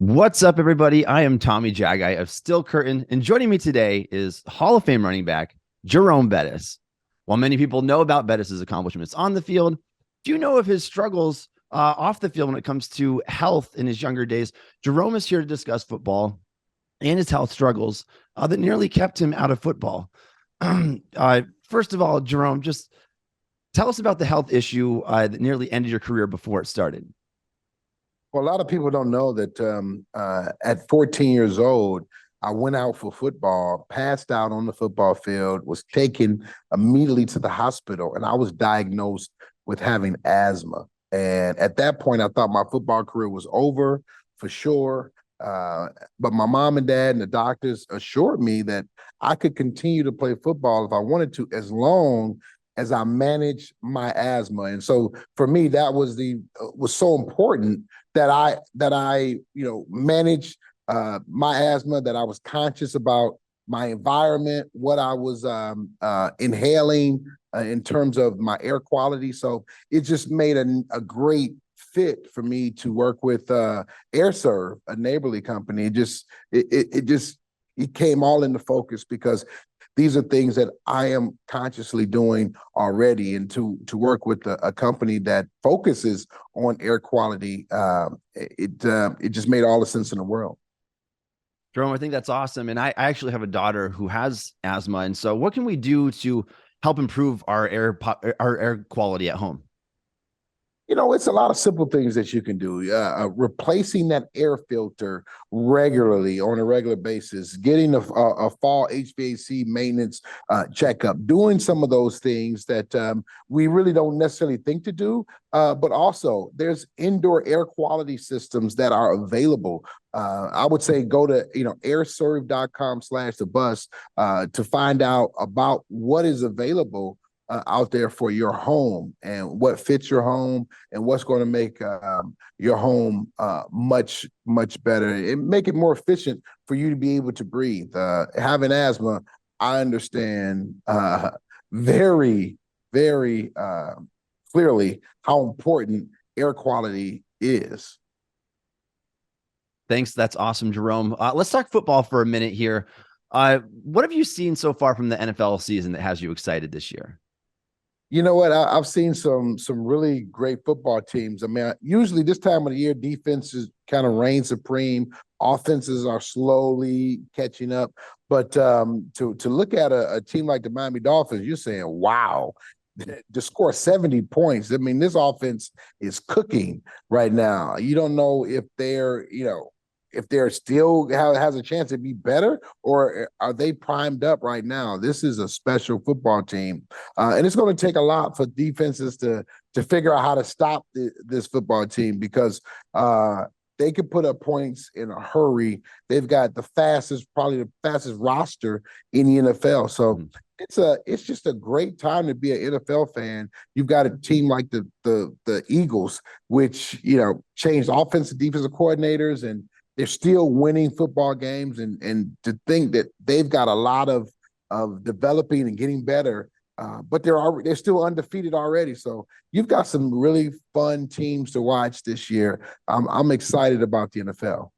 What's up, everybody? I am Tommy Jagai of Steel Curtain, and joining me today is Hall of Fame running back Jerome Bettis. While many people know about Bettis's accomplishments on the field, do you know of his struggles off the field when it comes to health in his younger days? Jerome is here to discuss football and his health struggles that nearly kept him out of football. First of all, Jerome, just tell us about the health issue that nearly ended your career before it started. Well, a lot of people don't know that at 14 years old, I went out for football, passed out on the football field, was taken immediately to the hospital, and I was diagnosed with having asthma. And at that point, I thought my football career was over for sure. But my mom and dad and the doctors assured me that I could continue to play football if I wanted to, as long as I managed my asthma. And so for me, that was so important that I managed my asthma, that I was conscious about my environment, what I was inhaling in terms of my air quality. So it just made a great fit for me to work with AirServe, a neighborly company. It came all into focus because these are things that I am consciously doing already, and to work with a company that focuses on air quality, it just made all the sense in the world. Jerome, I think that's awesome. And I actually have a daughter who has asthma. And so what can we do to help improve our air quality at home? It's a lot of simple things that you can do. Replacing that air filter regularly on a regular basis, getting a fall HVAC maintenance checkup, doing some of those things that we really don't necessarily think to do. But also, there's indoor air quality systems that are available. I would say go to airserve.com/the-bus to find out about what is available out there for your home and what fits your home and what's going to make your home much better and make it more efficient for you to be able to breathe. Having asthma, I understand very clearly how important air quality is. Thanks. That's awesome, Jerome. Let's talk football for a minute here. What have you seen so far from the NFL season that has you excited this year? You know what? I've seen some really great football teams. I mean, usually this time of the year, defenses kind of reign supreme. Offenses are slowly catching up. But to look at a team like the Miami Dolphins, you're saying, wow, to score 70 points. I mean, this offense is cooking right now. You don't know if they're still has a chance to be better, or are they primed up right now? This is a special football team, and it's going to take a lot for defenses to figure out how to stop this football team, because they can put up points in a hurry. They've got probably the fastest roster in the NFL. So it's just a great time to be an NFL fan. You've got a team like the Eagles, which changed offensive defensive coordinators, and they're still winning football games, and to think that they've got a lot of developing and getting better, but they're still undefeated already. So you've got some really fun teams to watch this year. I'm excited about the NFL.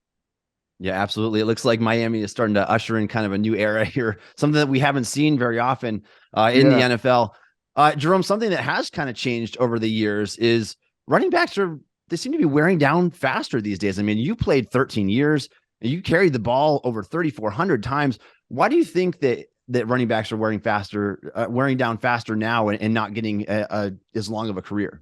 Yeah, absolutely. It looks like Miami is starting to usher in kind of a new era here, something that we haven't seen very often in the NFL. Jerome, something that has kind of changed over the years is running backs they seem to be wearing down faster these days. I mean, you played 13 years and you carried the ball over 3,400 times. Why do you think that running backs are wearing down faster now and not getting as long of a career?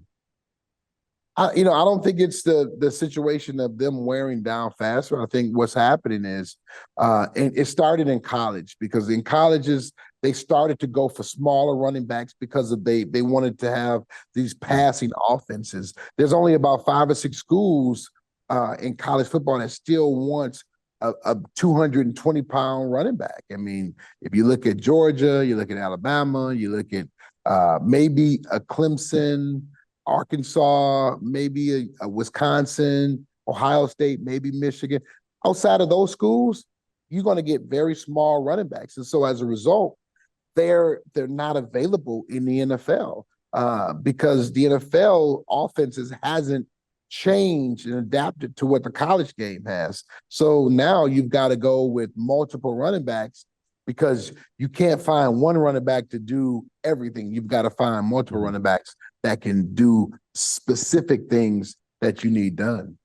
I don't think it's the situation of them wearing down faster. I think what's happening is, and it started in college, because in colleges they started to go for smaller running backs because they wanted to have these passing offenses. There's only about 5 or 6 schools in college football that still wants a 220-pound running back. I mean, if you look at Georgia, you look at Alabama, you look at maybe a Clemson, Arkansas, maybe a Wisconsin, Ohio State, maybe Michigan. Outside of those schools, you're going to get very small running backs. And so as a result, they're not available in the NFL because the NFL offenses hasn't changed and adapted to what the college game has. So now you've got to go with multiple running backs because you can't find one running back to do everything. You've got to find multiple running backs that can do specific things that you need done.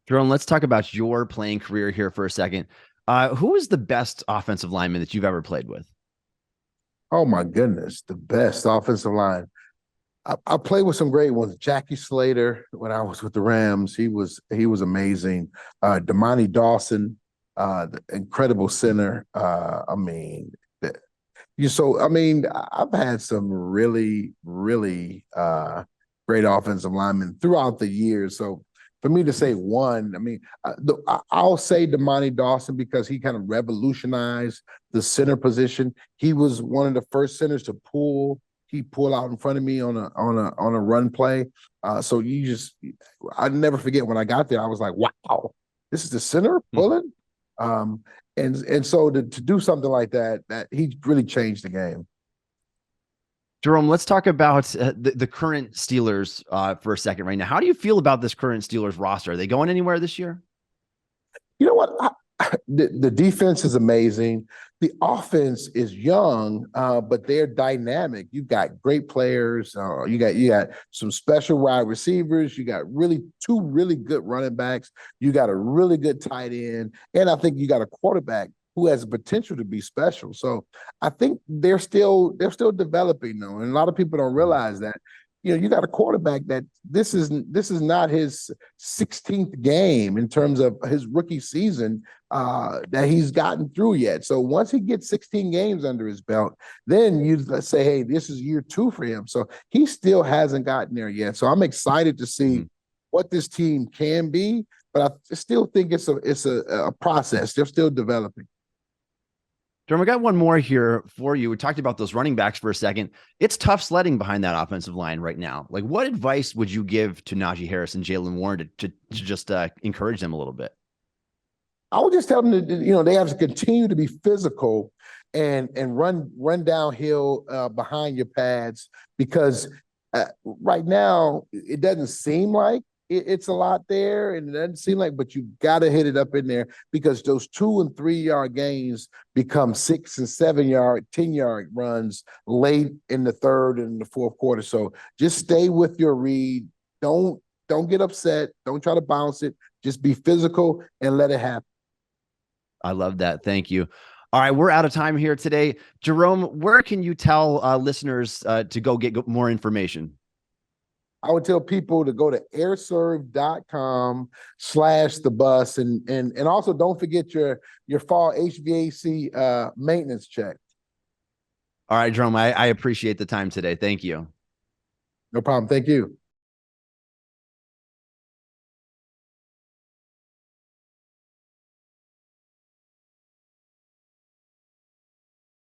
Jerome, let's talk about your playing career here for a second. Who is the best offensive lineman that you've ever played with? Oh my goodness, the best offensive line. I played with some great ones. Jackie Slater when I was with the Rams, he was amazing. Damani Dawson, the incredible center. I've had some really great offensive linemen throughout the years. So for me to say one, I'll say Damani Dawson because he kind of revolutionized the center position. He was one of the first centers to pull. He pulled out in front of me on a run play. I never forget when I got there. I was like, wow, this is the center pulling. So to do something like that he really changed the game. Jerome, let's talk about the current Steelers for a second right now. How do you feel about this current Steelers roster? Are they going anywhere this year? You know what? The defense is amazing. The offense is young, but they're dynamic. You've got great players. You got some special wide receivers. You got two really good running backs. You got a really good tight end, and I think you got a quarterback who has the potential to be special. So I think they're still developing though, and a lot of people don't realize that. You got a quarterback that this is not his 16th game in terms of his rookie season that he's gotten through yet. So once he gets 16 games under his belt, then you say, hey, this is year 2 for him. So he still hasn't gotten there yet. So I'm excited to see what this team can be, but I still think it's a process. They're still developing. Jerome, I got one more here for you. We talked about those running backs for a second. It's tough sledding behind that offensive line right now. Like, what advice would you give to Naji Harris and Jaylen Warren to just encourage them a little bit? I would just tell them that they have to continue to be physical and run downhill behind your pads because right now it doesn't seem like it's a lot there, and it doesn't seem like, but you got to hit it up in there because those 2 and 3 yard gains become 6 and 7 yard, 10-yard runs late in the third and the fourth quarter. So just stay with your read. Don't get upset. Don't try to bounce it. Just be physical and let it happen. I love that. Thank you. All right, we're out of time here today. Jerome, where can you tell listeners to go get more information? I would tell people to go to airserve.com/thebus and also don't forget your fall HVAC maintenance check. All right, Jerome, I appreciate the time today. Thank you. No problem. Thank you.